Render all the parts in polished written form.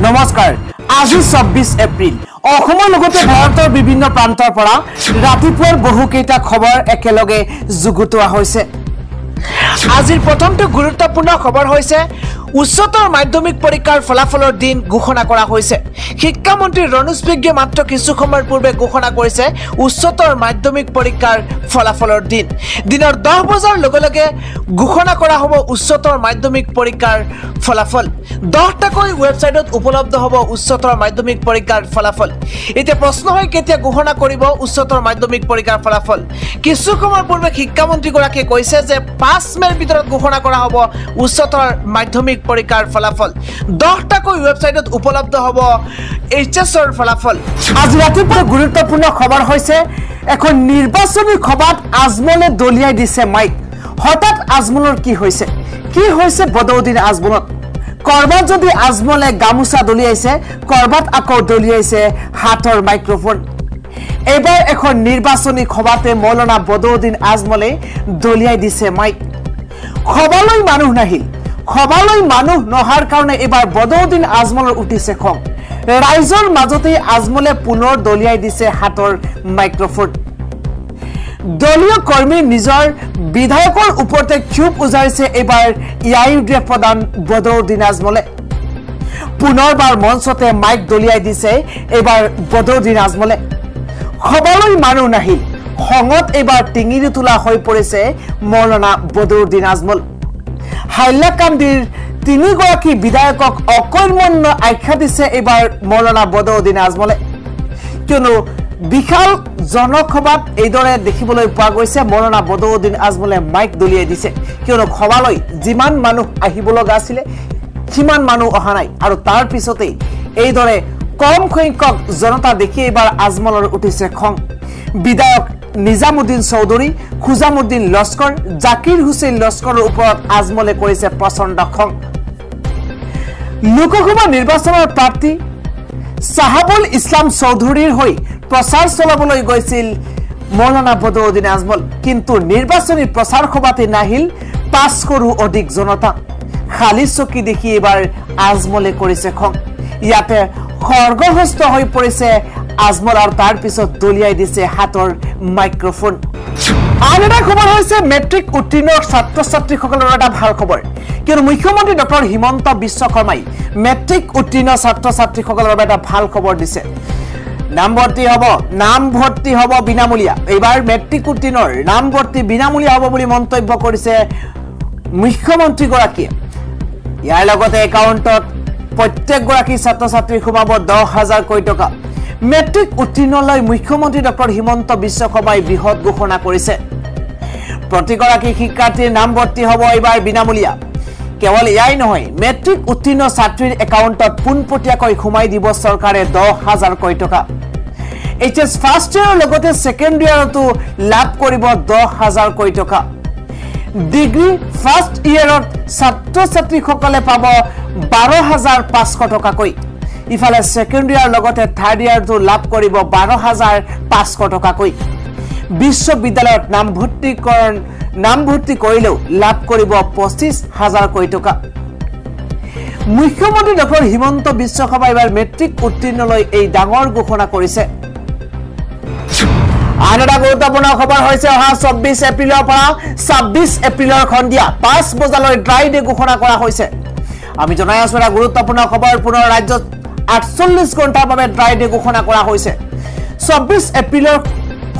নমস্কাৰ আজি ২৪ এপ্ৰিল অসমৰ লগতে ভাৰতৰ বিভিন্ন প্ৰান্তৰ পৰা ৰাতিপুৱাৰ বহুকেইটা খবৰ একেলগে যুগুতোৱা হৈছে আজিৰ প্ৰথমটো গুৰুত্বপূৰ্ণ খবৰ হৈছে উচ্চতৰ মাধ্যমিক পৰীক্ষাৰ ফলাফলৰ দিন ঘোষণা কৰা হৈছে শিক্ষামন্ত্ৰী ৰণোজ পেগুৱে মাত্ৰ কিছু সময়ৰ পূৰ্বে ঘোষণা কৰিছে উচ্চতৰ মাধ্যমিক পৰীক্ষাৰ ফলাফলৰ দিন দিনৰ 10 বজাৰ লগে লগে ঘোষণা কৰা হ'ব উচ্চতৰ মাধ্যমিক পৰীক্ষাৰ ফলাফল 10টাকৈ ৱেবছাইটত উপলব্ধ হ'ব উচ্চতৰ মাধ্যমিক পৰীক্ষাৰ ফলাফল এতিয়া প্ৰশ্ন হয় কেতিয়া ঘোষণা কৰিব উচ্চতৰ মাধ্যমিক পৰীক্ষাৰ ফলাফল কিছু সময়ৰ পূৰ্বে শিক্ষামন্ত্ৰী গৰাকীয়ে কৈছে যে 5 মেৰ ভিতৰত ঘোষণা কৰা হ'ব উচ্চতৰ মাধ্যমিক পৰীক্ষাৰ ফলাফল 10টাকৈ ৱেবছাইটত উপলব্ধ হ'ব এইচএছৰ ফলাফল আজি ৰাতিপুৱা গুৰুত্বপূৰ্ণ খবৰ হৈছে এখন নিৰ্বাচনী সভাত আজমলে দলিয়াই দিছে মাইক হঠাৎ আজমলৰ কি হৈছে বদৌদিন আজমলত কৰবাত যদি আজমলে গামুচা দলিয়াইছে কৰবাত আকৌ দলিয়াইছে হাতৰ মাইক্ৰোফোন এবাৰ এখন নিৰ্বাচনী সভাতে মৌলানা বদৌদিন আজমলে দলিয়াই দিছে মাইক খবৰলৈ মানুহ নহাৰ কাৰণে এবাৰ বদৌদিন আজমলৰ উঠিছে খং ৰাইজৰ মাজতে আজমলে পুনৰ দলিয়াই দিছে হাতৰ মাইক্ৰোফোন দলীয় কৰ্মী নিজৰ বিধায়কৰ ওপৰতে ক্ষোভ উজাৰিছে এবাৰ ইউডিএফ প্ৰধান বদৌদিন আজমলে পুনৰবাৰ মঞ্চতে মাইক দলিয়াই দিছে এবাৰ বদৌদিন আজমলে খবৰলৈ মানুহ নাহিল খঙত এবাৰ টিঙিৰি তোলা হৈ পৰিছে মৌলানা বদৌদিন আজমল হাইলাকান্দিৰ তিনিগৰাকী বিধায়কক অকৰ্মণ্য আখ্যা দিছে এবাৰ মৌলানা বদৌদিন আজমলে কিয়নো বিশাল জনসভাত এইদৰে দেখিবলৈ পোৱা গৈছে মৌলানা বদৌদিন আজমলে মাইক দলিয়াই দিছে কিয়নো সভালৈ যিমান মানুহ আহিব লগা আছিল সিমান মানুহ অহা নাই আৰু তাৰ পিছতে এইদৰে কম সংখ্যক জনতা দেখি এবাৰ আজমলৰ উঠিছে খং বিধায়ক নিজামুদ্দিন চৌধুৰী খুজামুদ্দিন লস্কৰ জাকিৰ হুছেইন লস্কৰৰ ওপৰত আজমলে কৰিছে প্ৰচণ্ড খং লোকসভা নিৰ্বাচনৰ প্ৰাৰ্থী সাহাবুল ইছলাম চৌধুৰীৰ হৈ প্ৰচাৰ চলাবলৈ গৈছিল মৌলানা বদৌদিন আজমল কিন্তু নিৰ্বাচনী প্ৰচাৰ সভাতে নাহিল 5 কৰোৰ অধিক জনতা খালি চকী দেখি এবাৰ আজমলে কৰিছে খং ইয়াতে খৰ্গহস্ত হৈ পৰিছে আজমল আৰু তাৰ পিছত দলিয়াই দিছে হাতৰ মাইক্ৰোফোন আন এটা খবৰ হৈছে মেট্ৰিক উত্তীৰ্ণ ছাত্ৰ ছাত্ৰীসকলৰ এটা ভাল খবৰ কিয়নো মুখ্যমন্ত্ৰী ডক্টৰ হিমন্ত বিশ্ব শৰ্মাই মেট্ৰিক উত্তীৰ্ণ ছাত্ৰ ছাত্ৰীসকলৰ এটা ভাল খবৰ দিছে নামভৰ্তি হ'ব বিনামূলীয়া এইবাৰ মেট্ৰিক উত্তীৰ্ণৰ নামভৰ্তি বিনামূলীয়া হ'ব বুলি মন্তব্য কৰিছে মুখ্যমন্ত্ৰী গৰাকীয়ে ইয়াৰ লগতে একাউণ্টত প্ৰত্যেকগৰাকী ছাত্ৰ ছাত্ৰী সোমাব 10,000 কোটি টকা মেট্ৰিক উত্তীৰ্ণলৈ মুখ্যমন্ত্ৰী ডক্টৰ হিমন্ত বিশ্ব শৰ্মাই বৃহৎ ঘোষণা কৰিছে প্ৰতিগৰাকী শিক্ষাৰ্থীৰ নামভৰ্তি হ'ব এইবাৰ বিনামূলীয়া কেৱল ইয়াই নহয় মেট্ৰিক উত্তীৰ্ণ ছাত্ৰীৰ একাউণ্টত পোনপটীয়াকৈ সোমাই দিব চৰকাৰে 10,000 কোটি টকা এইচএছ ফাৰ্ষ্ট ইয়াৰৰ লগতে ছেকেণ্ড ইয়াৰতো লাভ কৰিব 10,000 কোটি টকা ডিগ্ৰী ফাৰ্ষ্ট ইয়াৰত ছাত্ৰ ছাত্ৰীসকলে পাব 12,500 টকাকৈ ইফালে ছেকেণ্ড ইয়াৰ লগতে থাৰ্ড ইয়াৰটো লাভ কৰিব 12,500 টকাকৈ বিশ্ববিদ্যালয়ত নামভৰ্তি কৰিলেও লাভ কৰিব 25,000 কোটি টকা মুখ্যমন্ত্ৰী ডক্টৰ হিমন্ত বিশ্ব শৰ্মাই এবাৰ মেট্ৰিক উত্তীৰ্ণলৈ এই ডাঙৰ ঘোষণা কৰিছে আন এটা গুৰুত্বপূৰ্ণ খবৰ হৈছে অহা 24 এপ্ৰিলৰ পৰা 26 এপ্ৰিলৰ সন্ধিয়া 5 বজালৈ ড্ৰাই ডে ঘোষণা কৰা হৈছে আমি জনাই আছো এটা গুৰুত্বপূৰ্ণ খবৰ পুনৰ ৰাজ্যত 48 ঘণ্টাৰ বাবে ড্ৰাই ডে ঘোষণা কৰা হৈছে 24 এপ্ৰিলৰ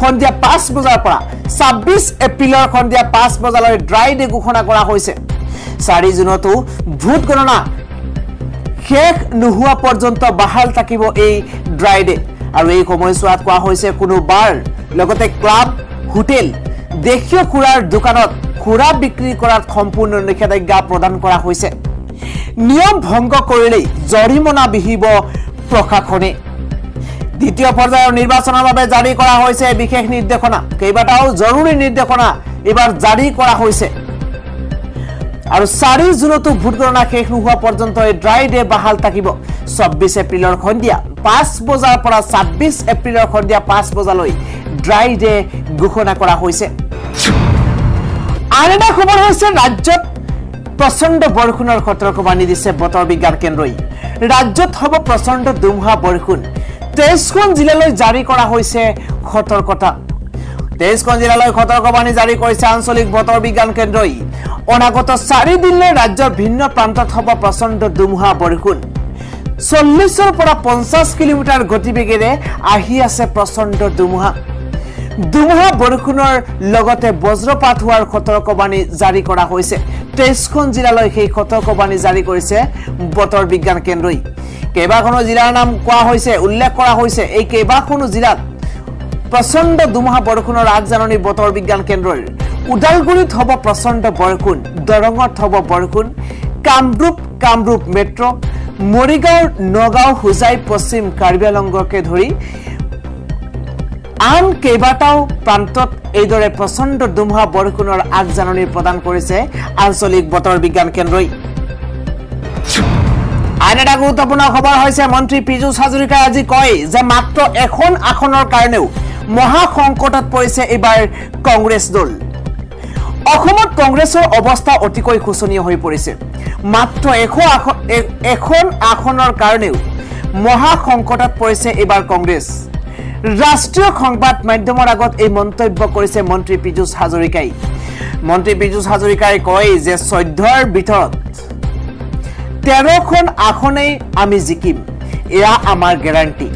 সন্ধিয়া 5 বজাৰ পৰা 26 এপ্ৰিলৰ সন্ধিয়া 5 বজালৈ ড্ৰাই ডে ঘোষণা কৰা হৈছে 4 জুনতো ভোট গণনা শেষ নোহোৱা পৰ্যন্ত বাহাল থাকিব এই ড্ৰাই ডে আৰু এই সময়ছোৱাত কোৱা হৈছে কোনো বাৰ লগতে ক্লাব হোটেল দেশীয় খুৰাৰ দোকানত খুৰা বিক্ৰী কৰাত সম্পূৰ্ণ নিষেধাজ্ঞা প্ৰদান কৰা হৈছে নিয়ম ভংগ কৰিলে জৰিমনা বিহিব প্ৰশাসনে দ্বিতীয় পৰ্যায়ৰ নিৰ্বাচনৰ বাবে জাৰি কৰা হৈছে বিশেষ নিৰ্দেশনা কেইবাটাও জৰুৰী নিৰ্দেশনা এবাৰ জাৰি কৰা হৈছে আৰু 4 জুনতো ভোট গণনা শেষ নোহোৱা পৰ্যন্ত এই ড্ৰাই ডে বাহাল থাকিব 24 এপ্ৰিলৰ সন্ধিয়া 5 বজাৰ পৰা 26 এপ্ৰিলৰ সন্ধিয়া 5 বজালৈ ড্ৰাই ডে ঘোষণা কৰা হৈছে আন এটা খবৰ হৈছে ৰাজ্যত প্ৰচণ্ড বৰষুণৰ সতৰ্কবাণী দিছে বতৰ বিজ্ঞান কেন্দ্ৰই ৰাজ্যত হ'ব প্ৰচণ্ড ধুমুহা বৰষুণ 23খন জিলালৈ জাৰি কৰা হৈছে সতৰ্কতা 23খন জিলালৈ সতৰ্কবাণী জাৰি কৰিছে আঞ্চলিক বতৰ বিজ্ঞান কেন্দ্ৰই অনাগত 4 দিনলৈ ৰাজ্যৰ ভিন্ন প্ৰান্তত হ'ব প্ৰচণ্ড ধুমুহা বৰষুণ 40ৰ পৰা 50 কিলোমিটাৰ গতিবেগেৰে আহি আছে প্ৰচণ্ড ধুমুহা বৰষুণৰ লগতে বজ্ৰপাত হোৱাৰ সতৰ্কবাণী জাৰি কৰা হৈছে 23খন জিলালৈ সেই সতৰ্কবাণী জাৰি কৰিছে বতৰ বিজ্ঞান কেন্দ্ৰই কেইবাখনো জিলাৰ নাম কোৱা হৈছে উল্লেখ কৰা হৈছে এই কেইবাখনো জিলাত প্ৰচণ্ড ধুমুহা বৰষুণৰ আগজাননী বতৰ বিজ্ঞান কেন্দ্ৰৰ উদালগুৰিত হ'ব প্ৰচণ্ড বৰষুণ দৰঙত হ'ব বৰষুণ কামৰূপ মেট্ৰ মৰিগাঁও নগাঁও হুজাই পশ্চিম কাৰ্বি আংলংকে ধৰি আন কেইবাটাও প্ৰান্তত এইদৰে প্ৰচণ্ড ধুমুহা বৰষুণৰ আগজাননী প্ৰদান কৰিছে আঞ্চলিক বতৰ বিজ্ঞান কেন্দ্ৰই আন এটা গুৰুত্বপূৰ্ণ খবৰ হৈছে মন্ত্ৰী পীযুষ হাজৰিকাই আজি কয় যে মাত্ৰ এখন আসনৰ কাৰণেও মহা সংকটত পৰিছে এইবাৰ কংগ্ৰেছ দল অসমত কংগ্ৰেছৰ অৱস্থা অতিকৈ শোচনীয় হৈ পৰিছে মাত্ৰ এখন আসনৰ কাৰণেও মহা সংকটত পৰিছে এইবাৰ কংগ্ৰেছ ৰাষ্ট্ৰীয় সংবাদ মাধ্যমৰ আগত এই মন্তব্য কৰিছে মন্ত্ৰী পীযুষ হাজৰিকাই মন্ত্ৰী পীযুষ হাজৰিকাই কয় যে 14ৰ ভিতৰত 13খন আসনেই আমি জিকিম এয়া আমাৰ গ্যাৰান্টি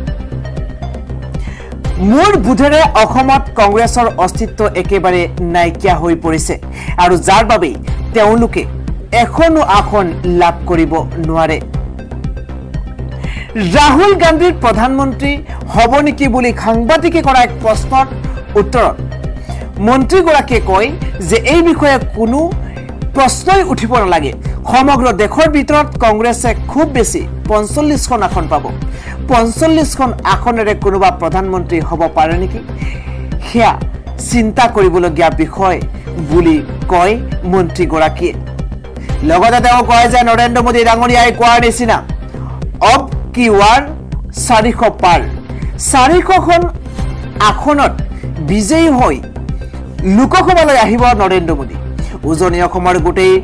মূৰ বুধেৰে অসমত কংগ্ৰেছৰ অস্তিত্ব একেবাৰে নাইকিয়া হৈ পৰিছে আৰু যাৰ বাবে তেওঁলোকে এখনো আসন লাভ কৰিব নোৱাৰে ৰাহুল গান্ধীৰ প্ৰধানমন্ত্ৰী হ'ব নেকি বুলি সাংবাদিকে কৰা এক প্ৰশ্নৰ উত্তৰত মন্ত্ৰীগৰাকীয়ে কয় যে এই বিষয়ে কোনো প্ৰশ্নই উঠিব নালাগে সমগ্ৰ দেশৰ ভিতৰত কংগ্ৰেছে খুব বেছি 45খন আসন পাব 45খন আসনেৰে কোনোবা প্ৰধানমন্ত্ৰী হ'ব পাৰে নেকি হেয়া চিন্তা কৰিবলগীয়া বিষয় বুলি কয় মন্ত্ৰীগৰাকীয়ে লগতে তেওঁ কয় যে নৰেন্দ্ৰ মোদী ডাঙৰীয়াই কোৱাৰ নিচিনা অব কি ৱাৰ 400 পাৰ 400খন আসনত বিজয়ী হৈ লোকসভালৈ আহিব নৰেন্দ্ৰ মোদী উজনি অসমৰ গোটেই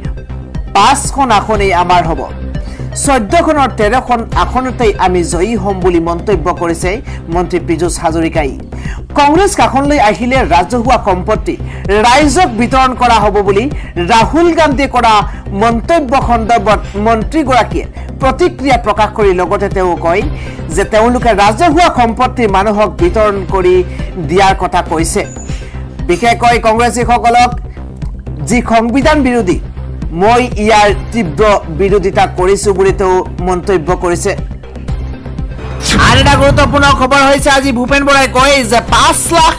5খন আসনেই আমাৰ হ'ব 14খনৰ 13খন আসনতেই আমি জয়ী হ'ম বুলি মন্তব্য কৰিছে মন্ত্ৰী পীযুষ হাজৰিকাই কংগ্ৰেছ শাসনলৈ আহিলে ৰাজহুৱা সম্পত্তি ৰাইজক বিতৰণ কৰা হ'ব বুলি ৰাহুল গান্ধীয়ে কৰা মন্তব্য সন্দৰ্ভত মন্ত্ৰীগৰাকীয়ে প্ৰতিক্ৰিয়া প্ৰকাশ কৰি লগতে তেওঁ কয় যে তেওঁলোকে ৰাজহুৱা সম্পত্তি মানুহক বিতৰণ কৰি দিয়াৰ কথা কৈছে বিশেষকৈ কংগ্ৰেছীসকলক যি সংবিধান বিৰোধী মই ইয়াৰ তীব্ৰ বিৰোধিতা কৰিছো বুলি তেওঁ মন্তব্য কৰিছে আন এটা গুৰুত্বপূৰ্ণ খবৰ হৈছে আজি ভূপেন বৰাই কয় যে 5 লাখ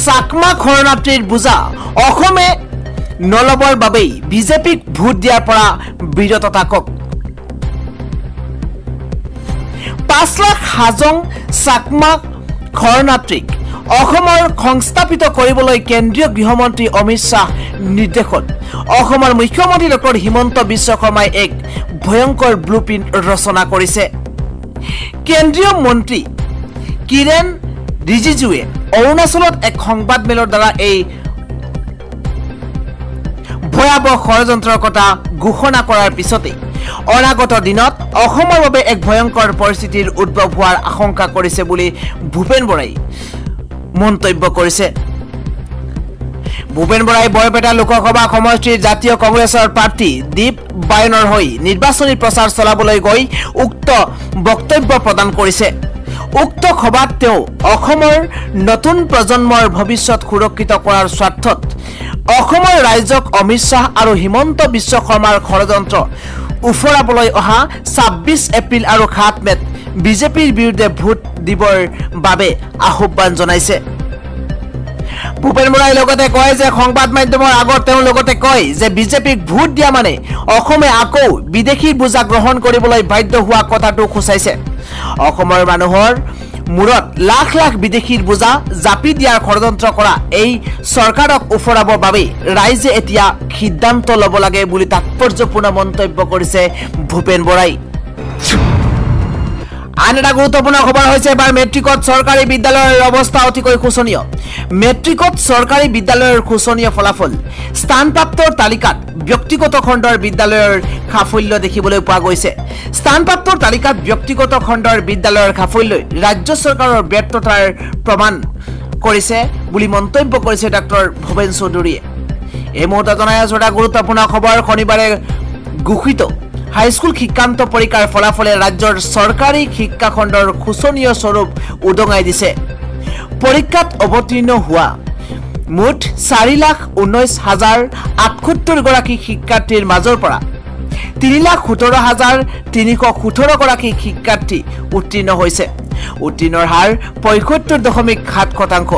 চাকমা শৰণাৰ্থীৰ বুজা অসমে নলবৰ বাবেই বিজেপিক ভোট দিয়াৰ পৰা বিৰত থাকক 5 লাখ হাজং চাকমা শৰণাৰ্থীক অসমৰ সংস্থাপিত কৰিবলৈ কেন্দ্ৰীয় গৃহমন্ত্ৰী অমিত শাহ নিৰ্দেশত অসমৰ মুখ্যমন্ত্ৰী ডক্টৰ হিমন্ত বিশ্ব শৰ্মাই এক ভয়ংকৰ ব্লুপ্ৰিন্ট ৰচনা কৰিছে কেন্দ্ৰীয় মন্ত্ৰী কিৰেণ ৰিজিজুৱে অৰুণাচলত এক সংবাদ মেলৰ দ্বাৰা এই ভয়াবহ ষড়যন্ত্ৰৰ কথা ঘোষণা কৰাৰ পিছতে অনাগত দিনত অসমৰ বাবে এক ভয়ংকৰ পৰিস্থিতিৰ উদ্ভৱ হোৱাৰ আশংকা কৰিছে বুলি ভূপেন বৰাই মন্তব্য কৰিছে ভূপেন বৰাই বৰপেটা লোকসভা সমষ্টিৰ জাতীয় কংগ্ৰেছৰ প্ৰাৰ্থী দীপ বায়নৰ হৈ নিৰ্বাচনী প্ৰচাৰ চলাবলৈ গৈ উক্ত বক্তব্য প্ৰদান কৰিছে উক্ত সভাত তেওঁ অসমৰ নতুন প্ৰজন্মৰ ভৱিষ্যত সুৰক্ষিত কৰাৰ স্বাৰ্থত অসমৰ ৰাইজক অমিত শাহ আৰু হিমন্ত বিশ্ব শৰ্মাৰ ষড়যন্ত্ৰ উফৰাবলৈ অহা 26 এপ্ৰিল আৰু 7 মেত বিজেপিৰ বিৰুদ্ধে ভোট দিবৰ বাবে আহ্বান জনাইছে ভূপেন বৰাই লগতে কয় যে সংবাদ মাধ্যমৰ আগত তেওঁ লগতে কয় যে বিজেপিক ভোট দিয়া মানে অসমে আকৌ বিদেশী বুজা গ্ৰহণ কৰিবলৈ বাধ্য হোৱা কথাটো খুচাইছে অসমৰ মানুহৰ মূৰত লাখ লাখ বিদেশীৰ বুজা জাপি দিয়াৰ ষড়যন্ত্ৰ কৰা এই চৰকাৰক উফৰাবৰ বাবে ৰাইজে এতিয়া সিদ্ধান্ত ল'ব লাগে বুলি তাৎপৰ্যপূৰ্ণ মন্তব্য কৰিছে ভূপেন বৰাই আন এটা গুৰুত্বপূৰ্ণ খবৰ হৈছে এবাৰ মেট্ৰিকত চৰকাৰী বিদ্যালয়ৰ অৱস্থা অতিকৈ শোচনীয় মেট্ৰিকত চৰকাৰী বিদ্যালয়ৰ শোচনীয় ফলাফল স্থানপ্ৰাপ্তৰ তালিকাত ব্যক্তিগত খণ্ডৰ বিদ্যালয়ৰ সাফল্য দেখিবলৈ পোৱা গৈছে স্থানপ্ৰাপ্তৰ তালিকাত ব্যক্তিগত খণ্ডৰ বিদ্যালয়ৰ সাফল্যই ৰাজ্য চৰকাৰৰ ব্যৰ্থতাৰ প্ৰমাণ কৰিছে বুলি মন্তব্য কৰিছে ডক্টৰ ভৱেন চৌধুৰীয়ে এই মুহূৰ্তত জনাই আছো এটা গুৰুত্বপূৰ্ণ খবৰ শনিবাৰে ঘোষিত হাইস্কুল শিক্ষান্ত পৰীক্ষাৰ ফলাফলে ৰাজ্যৰ চৰকাৰী শিক্ষা খণ্ডৰ শোচনীয় স্বৰূপ উদঙাই দিছে পৰীক্ষাত অৱতীৰ্ণ হোৱা মুঠ 4,19,078 গৰাকী শিক্ষাৰ্থীৰ মাজৰ পৰা 3,17,317 গৰাকী শিক্ষাৰ্থী উত্তীৰ্ণ হৈছে উত্তীৰ্ণৰ হাৰ 75.7%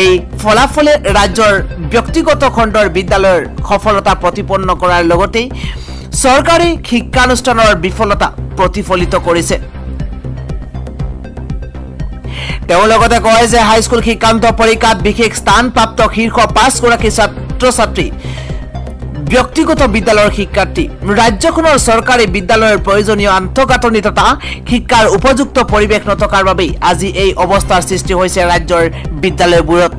এই ফলাফলে ৰাজ্যৰ ব্যক্তিগত খণ্ডৰ বিদ্যালয়ৰ সফলতা প্ৰতিপন্ন কৰাৰ লগতে চৰকাৰী শিক্ষানুষ্ঠানৰ বিফলতা প্ৰতিফলিত কৰিছে তেওঁ লগতে কয় যে হাইস্কুল শিক্ষান্ত পৰীক্ষাত বিশেষ স্থানপ্ৰাপ্ত শীৰ্ষ 5 গৰাকী ছাত্ৰ-ছাত্ৰী ব্যক্তিগত বিদ্যালয়ৰ শিক্ষাৰ্থী ৰাজ্যখনৰ চৰকাৰী বিদ্যালয়ৰ প্ৰয়োজনীয় আন্তঃগাঁথনি তথা শিক্ষাৰ উপযুক্ত পৰিৱেশ নথকাৰ বাবে আজি এই অৱস্থাৰ সৃষ্টি হৈছে ৰাজ্যৰ বিদ্যালয়বোৰত